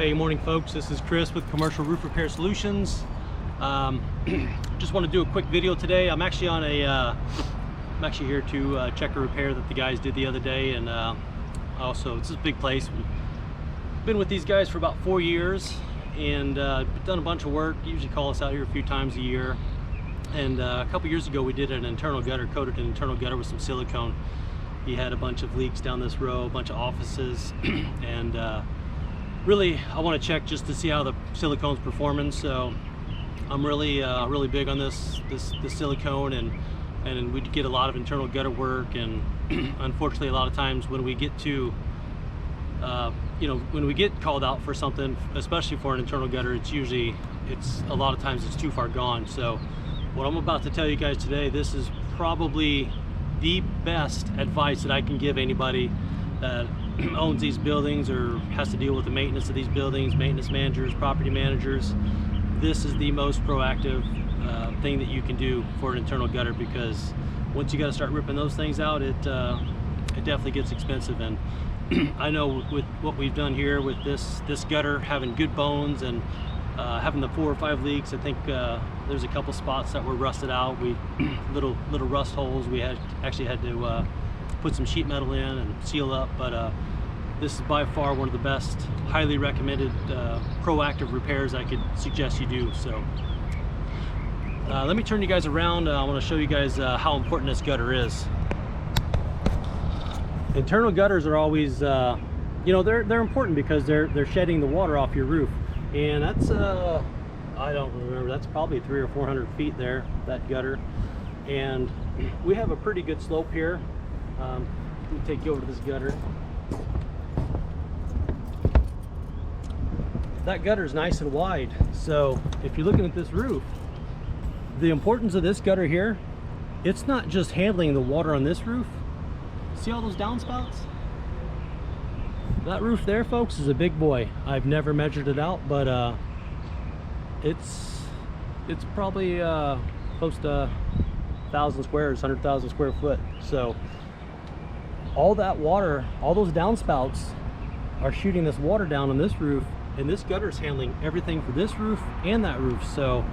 Hey, morning folks, this is Chris with Commercial Roof Repair Solutions. Just want to do a quick video today. I'm actually on I'm actually here to check a repair that the guys did the other day, and also it's a big place. Been with these guys for about 4 years and done a bunch of work. Usually call us out here a few times a year. And a couple years ago we did an internal gutter, coated an internal gutter with some silicone. He had a bunch of leaks down this row, a bunch of offices, and really I want to check just to see how the silicone's performing. So I'm really really big on this silicone, and we get a lot of internal gutter work, and unfortunately a lot of times when we get to when we get called out for something, especially for an internal gutter, it's a lot of times it's too far gone. So what I'm about to tell you guys today, this is probably the best advice that I can give anybody that owns these buildings or has to deal with the maintenance of these buildings, maintenance managers, property managers. This is the most proactive thing that you can do for an internal gutter, because once you got to start ripping those things out, it definitely gets expensive. And I know with what we've done here with this gutter, having good bones and having the 4 or 5 leaks, I think there's a couple spots that were rusted out. Little rust holes. We actually had to put some sheet metal in and seal up, but this is by far one of the best, highly recommended proactive repairs I could suggest you do. So let me turn you guys around. I want to show you guys how important this gutter is. Internal gutters are always they're important because they're shedding the water off your roof, and that's I don't remember, that's probably 300 or 400 feet there, that gutter. And we have a pretty good slope here. Let me take you over to this gutter. That gutter is nice and wide, so if you're looking at this roof, the importance of this gutter here, it's not just handling the water on this roof. See all those downspouts? That roof there, folks, is a big boy. I've never measured it out, but it's probably close to 1,000 squares, 100,000 square foot. So all that water, all those downspouts are shooting this water down on this roof, and this gutter is handling everything for this roof and that roof. So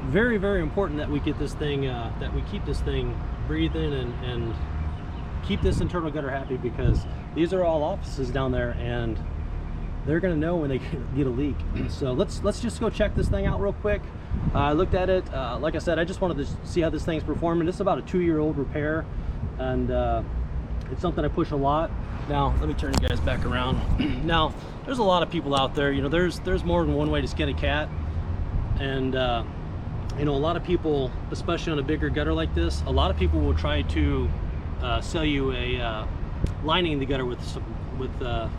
very, very important that we get this thing, that we keep this thing breathing and keep this internal gutter happy, because these are all offices down there and they're gonna know when they get a leak. So let's just go check this thing out real quick. I looked at it, like I said, I just wanted to see how this thing's performing. This is about a 2-year-old repair, and it's something I push a lot. Now let me turn you guys back around. Now there's a lot of people out there, there's more than one way to skin a cat, and a lot of people, especially on a bigger gutter like this, a lot of people will try to sell you a lining the gutter with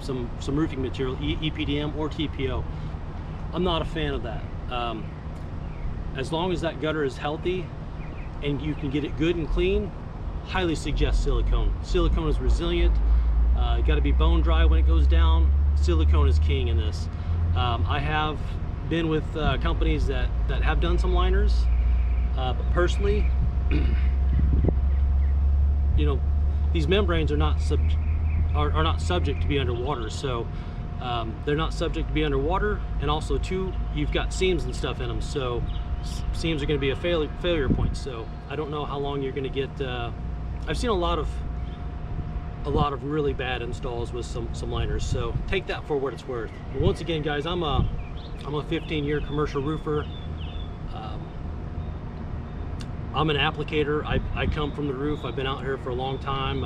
some roofing material, EPDM or TPO. I'm not a fan of that. As long as that gutter is healthy and you can get it good and clean, highly suggest silicone. Silicone is resilient. You got to be bone dry when it goes down. Silicone is king in this. I have been with companies that have done some liners, but personally, these membranes are not subject to be underwater. So they're not subject to be underwater, and also too, you've got seams and stuff in them, so seams are going to be a failure point. So I don't know how long you're going to get. I've seen a lot of really bad installs with some liners, so take that for what it's worth. But once again, guys, I'm a 15-year commercial roofer. I'm an applicator. I come from the roof. I've been out here for a long time.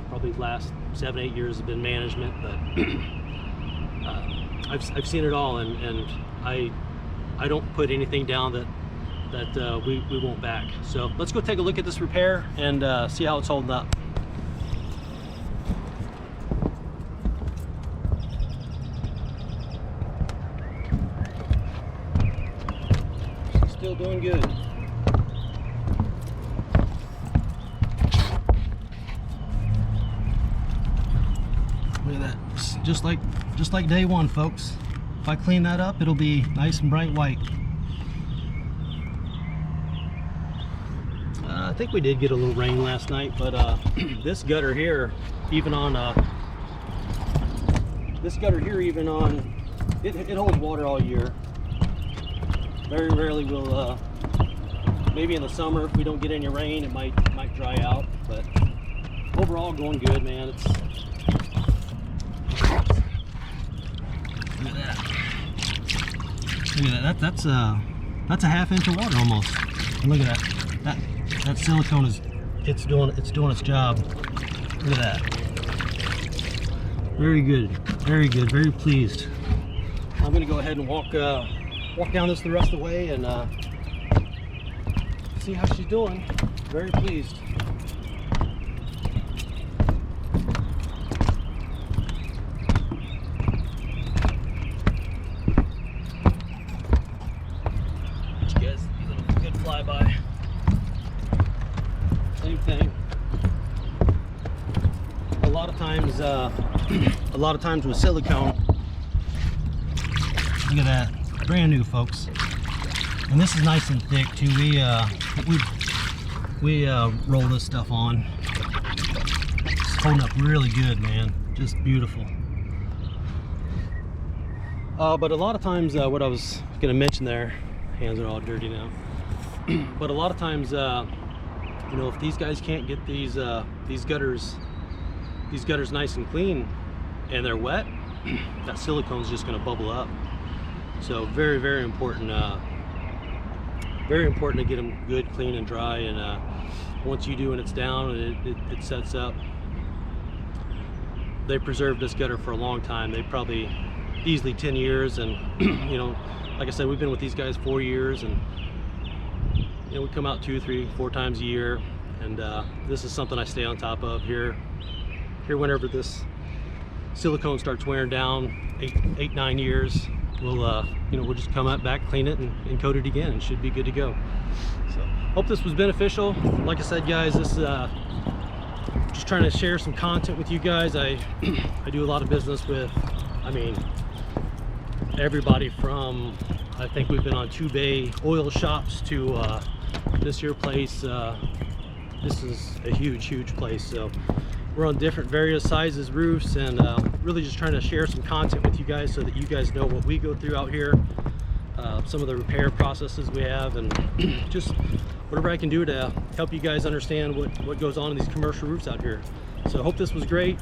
Probably the last 7-8 years have been management, but I've seen it all, and I don't put anything down that we won't back. So let's go take a look at this repair and see how it's holding up. Still doing good. Look at that, just like day one, folks. If I clean that up, it'll be nice and bright white. I think we did get a little rain last night, but this gutter here, even on it holds water all year. Very rarely will, maybe in the summer if we don't get any rain, it might dry out. But overall, going good, man. It's look at that. Look at that. That's a ½ inch of water almost. And look at that. That silicone is doing its job. Look at that. Very good. Very good. Very pleased. I'm gonna go ahead and walk down this the rest of the way and see how she's doing. Very pleased. You guys, these are a good flyby. Same thing. A lot of times with silicone. Look at that, brand new, folks. And this is nice and thick too. We roll this stuff on. It's holding up really good, man. Just beautiful. But a lot of times, what I was gonna mention there, hands are all dirty now. But a lot of times, you know, if these guys can't get these gutters nice and clean, and they're wet, that silicone's just gonna bubble up. So very, very important. Very important to get them good, clean, and dry. And once you do and it's down and it sets up, they preserved this gutter for a long time. They probably easily 10 years. And you know, like I said, we've been with these guys 4 years, and you know, we come out 2, 3, 4 times a year. And this is something I stay on top of here whenever this silicone starts wearing down, 8, 9 years. We'll you know, we'll just come back, clean it, and coat it again, and should be good to go. So hope this was beneficial. Like I said, guys, this is just trying to share some content with you guys. I do a lot of business with, I mean, everybody from, I think we've been on 2 bay oil shops to this here place. This is a huge place. So we're on different various sizes roofs, and really just trying to share some content with you guys so that you guys know what we go through out here, some of the repair processes we have, and just whatever I can do to help you guys understand what goes on in these commercial roofs out here. So I hope this was great.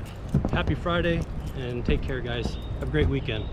Happy Friday, and take care, guys. Have a great weekend.